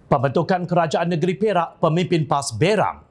Pembentukan Kerajaan Negeri Perak, pemimpin PAS berang.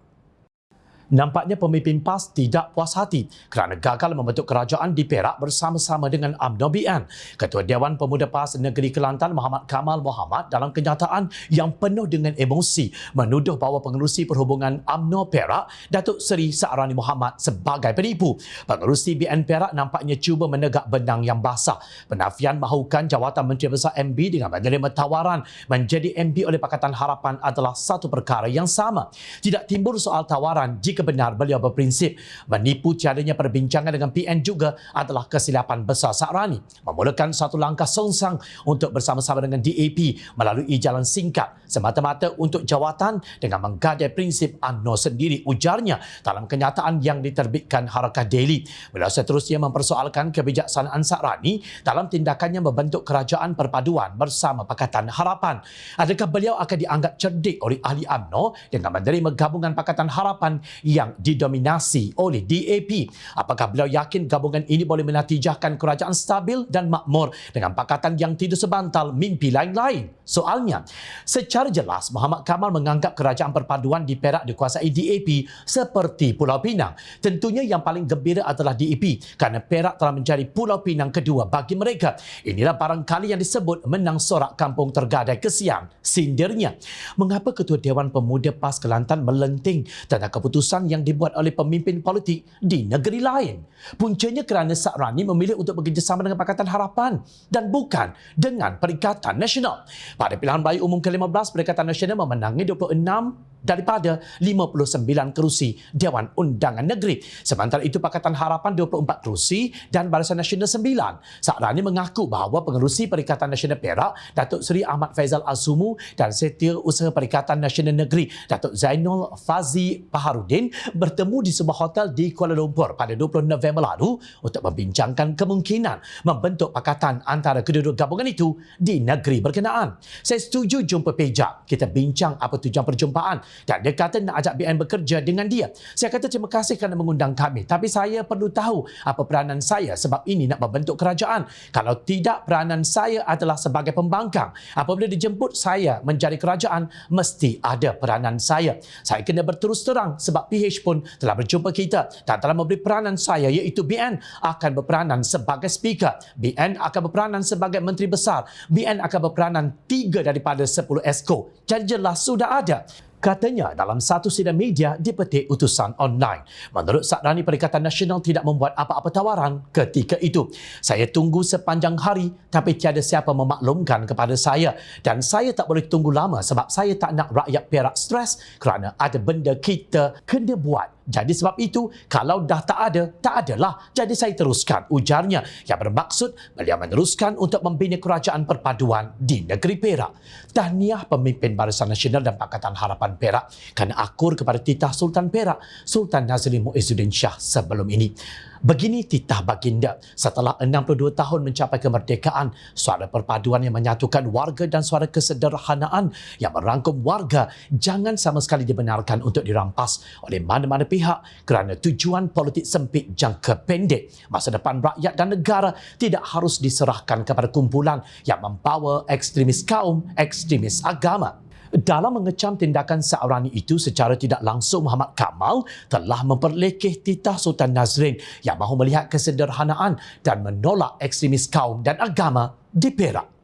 Nampaknya pemimpin PAS tidak puas hati kerana gagal membentuk kerajaan di Perak bersama-sama dengan UMNO BN. Ketua Dewan Pemuda PAS Negeri Kelantan Muhammad Kamal Mohamad dalam kenyataan yang penuh dengan emosi menuduh bahawa pengerusi perhubungan UMNO Perak, Datuk Seri Sa'rani Mohamad sebagai penipu. Pengerusi BN Perak nampaknya cuba menegak benang yang basah. Penafian mahukan jawatan Menteri Besar MB dengan menerima tawaran menjadi MB oleh Pakatan Harapan adalah satu perkara yang sama. Tidak timbul soal tawaran jika benar beliau berprinsip. Menipu tiadanya perbincangan dengan PN juga adalah kesilapan besar Sa'rani. Memulakan satu langkah songsang untuk bersama-sama dengan DAP melalui jalan singkat semata-mata untuk jawatan dengan menggadai prinsip UMNO sendiri, ujarnya dalam kenyataan yang diterbitkan Harakah Daily. Beliau seterusnya mempersoalkan kebijaksanaan Sa'rani dalam tindakannya membentuk kerajaan perpaduan bersama Pakatan Harapan. Adakah beliau akan dianggap cerdik oleh ahli UMNO dengan menerima gabungan Pakatan Harapan yang didominasi oleh DAP? Apakah beliau yakin gabungan ini boleh menatijahkan kerajaan stabil dan makmur dengan pakatan yang tidak sebantal mimpi lain-lain? Soalnya, secara jelas Muhammad Kamal menganggap kerajaan perpaduan di Perak dikuasai DAP seperti Pulau Pinang. Tentunya yang paling gembira adalah DAP kerana Perak telah menjadi Pulau Pinang kedua bagi mereka. Inilah barangkali yang disebut menang sorak kampung tergadai kesian, sindirnya. Mengapa Ketua Dewan Pemuda PAS Kelantan melenting tentang keputusan yang dibuat oleh pemimpin politik di negeri lain? Puncanya kerana Sa'rani memilih untuk bekerjasama dengan Pakatan Harapan dan bukan dengan Perikatan Nasional. Pada pilihan raya umum ke-15, Perikatan Nasional memenangi 26 daripada 59 kerusi Dewan Undangan Negeri. Sementara itu Pakatan Harapan 24 kerusi dan Barisan Nasional 9. Sa'rani mengaku bahawa pengerusi Perikatan Nasional Perak, Datuk Seri Ahmad Faizal Azumu dan Setiausaha Perikatan Nasional Negeri, Datuk Zainul Fazi Paharudin bertemu di sebuah hotel di Kuala Lumpur pada 20 November lalu untuk membincangkan kemungkinan membentuk pakatan antara kedua-dua gabungan itu di negeri berkenaan. Saya setuju jumpa pejak. Kita bincang apa tujuan perjumpaan dan dia kata nak ajak BN bekerja dengan dia. Saya kata terima kasih kerana mengundang kami, tapi saya perlu tahu apa peranan saya sebab ini nak membentuk kerajaan. Kalau tidak, peranan saya adalah sebagai pembangkang. Apabila dijemput saya menjadi kerajaan, mesti ada peranan saya. Saya kena berterus terang sebab PH pun telah berjumpa kita dan telah memberi peranan saya, iaitu BN akan berperanan sebagai speaker, BN akan berperanan sebagai menteri besar, BN akan berperanan 3 daripada 10 exco. Jadi jelas sudah ada. Katanya dalam satu sidang media dipetik utusan online. Menurut Sa'rani, Perikatan Nasional tidak membuat apa-apa tawaran ketika itu. Saya tunggu sepanjang hari tapi tiada siapa memaklumkan kepada saya. Dan saya tak boleh tunggu lama sebab saya tak nak rakyat Perak stres kerana ada benda kita kena buat. Jadi sebab itu, kalau dah tak ada, tak adalah. Jadi saya teruskan, ujarnya, yang bermaksud beliau meneruskan untuk membina kerajaan perpaduan di negeri Perak. Tahniah pemimpin Barisan Nasional dan Pakatan Harapan Perak kerana akur kepada titah Sultan Perak, Sultan Nazrin Muizzuddin Shah sebelum ini. Begini titah baginda, setelah 62 tahun mencapai kemerdekaan, suara perpaduan yang menyatukan warga dan suara kesederhanaan yang merangkum warga jangan sama sekali dibenarkan untuk dirampas oleh mana-mana pihak kerana tujuan politik sempit jangka pendek. Masa depan rakyat dan negara tidak harus diserahkan kepada kumpulan yang membawa ekstremis kaum, ekstremis agama. Dalam mengecam tindakan Sa'rani itu secara tidak langsung, Muhammad Kamal telah memperlekeh titah Sultan Nazrin yang mahu melihat kesederhanaan dan menolak ekstremis kaum dan agama di Perak.